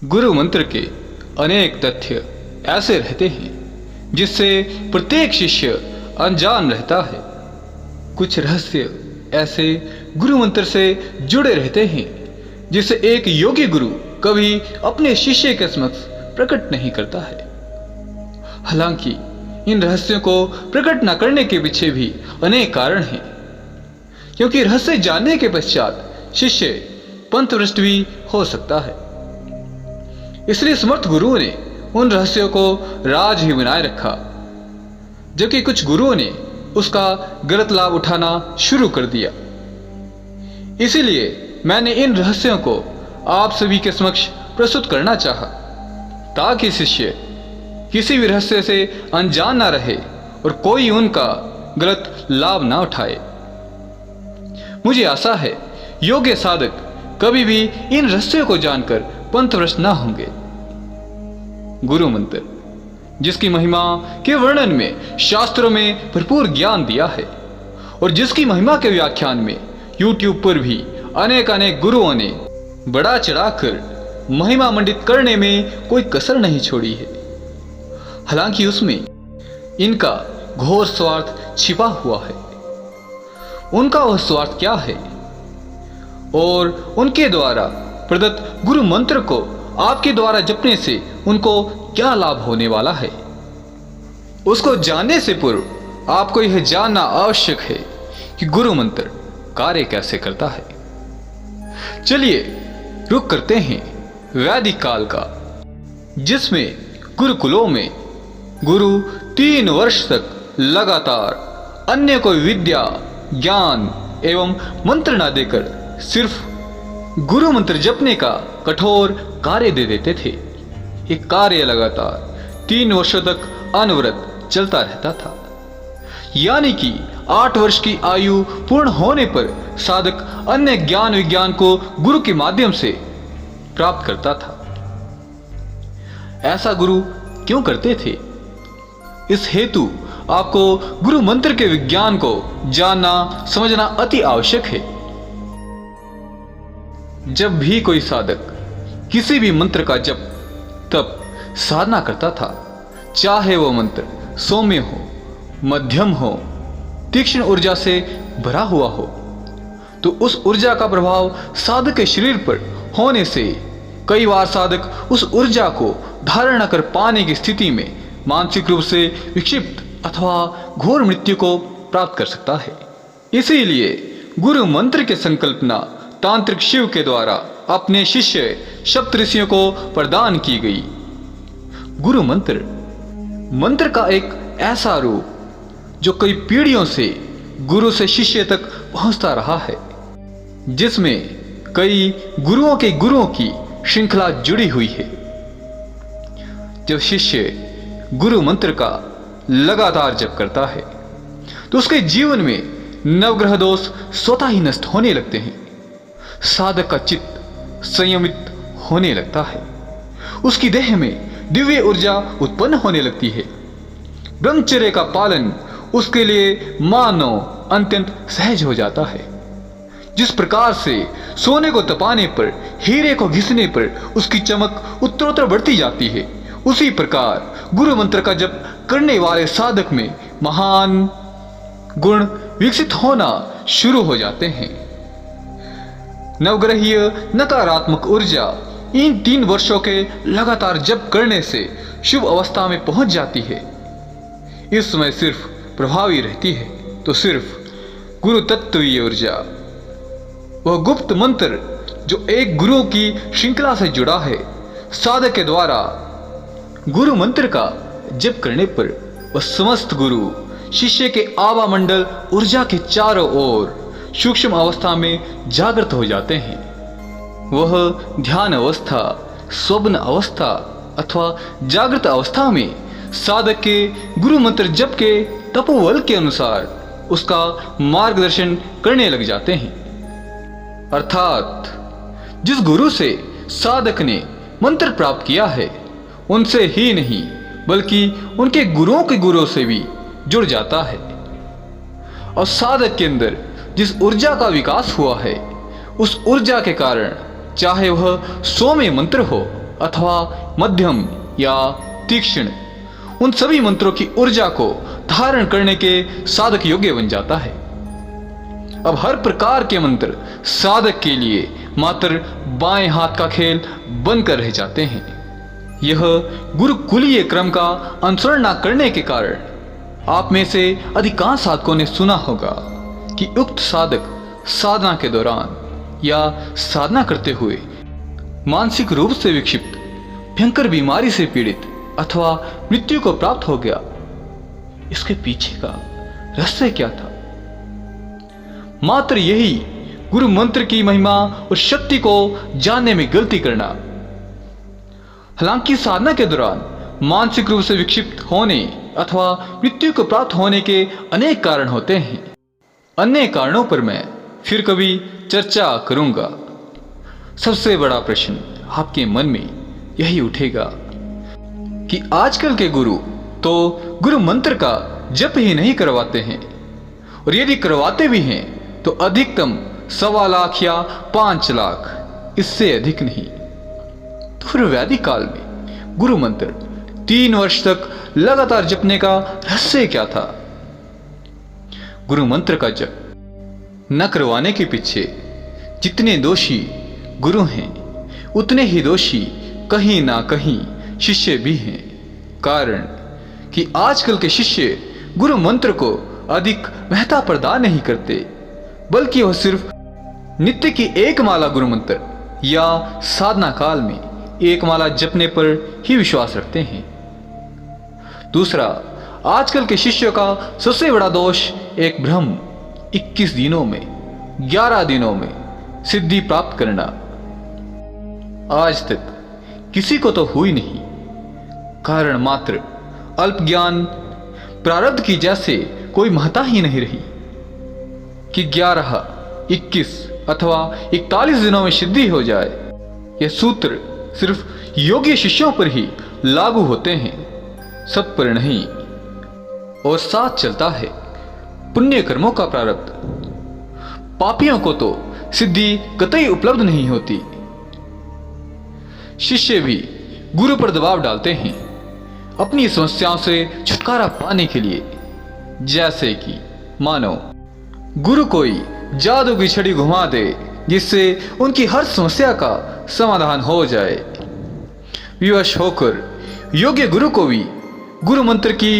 गुरु मंत्र के अनेक तथ्य ऐसे रहते हैं जिससे प्रत्येक शिष्य अनजान रहता है। कुछ रहस्य ऐसे गुरु मंत्र से जुड़े रहते हैं जिसे एक योगी गुरु कभी अपने शिष्य के समक्ष प्रकट नहीं करता है। हालांकि इन रहस्यों को प्रकट न करने के पीछे भी अनेक कारण हैं, क्योंकि रहस्य जानने के पश्चात शिष्य पंथभ्रष्ट भी हो सकता है। इसलिए समर्थ गुरुओं ने उन रहस्यों को राज ही बनाए रखा, जबकि कुछ गुरुओं ने उसका गलत लाभ उठाना शुरू कर दिया। इसीलिए मैंने इन रहस्यों को आप सभी के समक्ष प्रस्तुत करना चाहा, ताकि शिष्य किसी भी रहस्य से अनजान ना रहे और कोई उनका गलत लाभ ना उठाए। मुझे आशा है योग्य साधक कभी भी इन रहस्यों को जानकर पंथभ्रष्ट ना होंगे। गुरु मंत्र, जिसकी महिमा के वर्णन में शास्त्रों में भरपूर ज्ञान दिया है और जिसकी महिमा के व्याख्यान में YouTube पर भी अनेक गुरुओं ने बड़ा चढ़ाकर महिमा मंडित करने में कोई कसर नहीं छोड़ी है। हालांकि उसमें इनका घोर स्वार्थ छिपा हुआ है। उनका वह स्वार्थ क्या है और उनके द्वारा प्रदत्त गुरु मंत्र को आपके द्वारा जपने से उनको क्या लाभ होने वाला है, उसको जानने से पूर्व आपको यह जानना आवश्यक है कि गुरु मंत्र कार्य कैसे करता है। चलिए रुक करते हैं वैदिक काल का, जिसमें गुरुकुलों में गुरु 3 वर्ष तक लगातार अन्य कोई विद्या, ज्ञान एवं मंत्र न देकर सिर्फ गुरु मंत्र जपने का कठोर कार्य दे देते थे। ये कार्य लगातार 3 वर्षों तक अनवरत चलता रहता था, यानी कि 8 वर्ष की आयु पूर्ण होने पर साधक अन्य ज्ञान विज्ञान को गुरु के माध्यम से प्राप्त करता था। ऐसा गुरु क्यों करते थे? इस हेतु आपको गुरु मंत्र के विज्ञान को जानना समझना अति आवश्यक है। जब भी कोई साधक किसी भी मंत्र का जप तप साधना करता था, चाहे वो मंत्र सौम्य हो, मध्यम हो, तीक्ष्ण ऊर्जा से भरा हुआ हो, तो उस ऊर्जा का प्रभाव साधक के शरीर पर होने से कई बार साधक उस ऊर्जा को धारण न कर पाने की स्थिति में मानसिक रूप से विक्षिप्त अथवा घोर मृत्यु को प्राप्त कर सकता है। इसीलिए गुरु मंत्र की संकल्पना तांत्रिक शिव के द्वारा अपने शिष्य सप्तऋषियों को प्रदान की गई। गुरु मंत्र का एक ऐसा रूप जो कई पीढ़ियों से गुरु से शिष्य तक पहुंचता रहा है, जिसमें कई गुरुओं की श्रृंखला जुड़ी हुई है। जब शिष्य गुरु मंत्र का लगातार जप करता है तो उसके जीवन में नवग्रह दोष स्वतः ही नष्ट होने लगते हैं। साधक का चित्त संयमित होने लगता है, उसकी देह में दिव्य ऊर्जा उत्पन्न होने लगती है। ब्रह्मचर्य का पालन उसके लिए मानव अत्यंत सहज हो जाता है। जिस प्रकार से सोने को तपाने पर, हीरे को घिसने पर उसकी चमक उत्तरोत्तर बढ़ती जाती है, उसी प्रकार गुरु मंत्र का जप करने वाले साधक में महान गुण विकसित होना शुरू हो जाते हैं। नवग्रहीय नकारात्मक ऊर्जा इन 3 वर्षों के लगातार जप करने से शुभ अवस्था में पहुंच जाती है। इस समय सिर्फ प्रभावी रहती है तो सिर्फ गुरु तत्वीय ऊर्जा, वह गुप्त मंत्र जो एक गुरु की श्रृंखला से जुड़ा है। साधक के द्वारा गुरु मंत्र का जप करने पर वह समस्त गुरु शिष्य के आभा मंडल ऊर्जा के चारों ओर सूक्ष्म अवस्था में जागृत हो जाते हैं। वह ध्यान अवस्था, स्वप्न अवस्था अथवा जागृत अवस्था में साधक के गुरु मंत्र जप के तपोबल के अनुसार उसका मार्गदर्शन करने लग जाते हैं। अर्थात जिस गुरु से साधक ने मंत्र प्राप्त किया है, उनसे ही नहीं बल्कि उनके गुरुओं के गुरुओं से भी जुड़ जाता है। और साधक के अंदर जिस ऊर्जा का विकास हुआ है, उस ऊर्जा के कारण चाहे वह सौम्य मंत्र हो अथवा मध्यम या तीक्ष्ण, उन सभी मंत्रों की ऊर्जा को धारण करने के साधक योग्य बन जाता है। अब हर प्रकार के मंत्र साधक के लिए मात्र बाएं हाथ का खेल बनकर रह जाते हैं। यह गुरुकुलीय क्रम का अनुसरण न करने के कारण आप में से अधिकांश साधकों ने सुना होगा कि उक्त साधक साधना के दौरान या साधना करते हुए मानसिक रूप से विक्षिप्त, भयंकर बीमारी से पीड़ित अथवा मृत्यु को प्राप्त हो गया। इसके पीछे का रहस्य क्या था? मात्र यही गुरु मंत्र की महिमा और शक्ति को जानने में गलती करना। हालांकि साधना के दौरान मानसिक रूप से विक्षिप्त होने अथवा मृत्यु को प्राप्त होने के अनेक कारण होते हैं। अन्य कारणों पर मैं फिर कभी चर्चा करूंगा। सबसे बड़ा प्रश्न आपके मन में यही उठेगा कि आजकल के गुरु तो गुरु मंत्र का जप ही नहीं करवाते हैं, और यदि करवाते भी हैं तो अधिकतम 1.25 लाख या 5 लाख, इससे अधिक नहीं। तो फिर वैदिक काल में गुरु मंत्र 3 वर्ष तक लगातार जपने का रहस्य क्या था? गुरु मंत्र का जप न करवाने के पीछे जितने दोषी गुरु हैं, उतने ही दोषी कहीं ना कहीं शिष्य भी हैं। कारण कि आजकल के शिष्य गुरु मंत्र को अधिक महत्ता प्रदान नहीं करते, बल्कि वह सिर्फ नित्य की एक माला गुरु मंत्र या साधना काल में एक माला जपने पर ही विश्वास रखते हैं। दूसरा, आजकल के शिष्यों का सबसे बड़ा दोष एक भ्रम, 21 दिनों में 11 दिनों में सिद्धि प्राप्त करना। आज तक किसी को तो हुई नहीं, कारण मात्र अल्प ज्ञान, प्रारब्ध की जैसे कोई महत्ता ही नहीं रही कि 11, 21 अथवा 41 दिनों में सिद्धि हो जाए। यह सूत्र सिर्फ योग्य शिष्यों पर ही लागू होते हैं, सब पर नहीं। और साथ चलता है पुण्य कर्मों का प्रारब्ध। पापियों को तो सिद्धि कतई उपलब्ध नहीं होती। शिष्य भी गुरु पर दबाव डालते हैं अपनी समस्याओं से छुटकारा पाने के लिए। जैसे कि मानो गुरु कोई जादू की छड़ी घुमा दे जिससे उनकी हर समस्या का समाधान हो जाए। विवश होकर योग्य गुरु को भी गुरु मंत्र की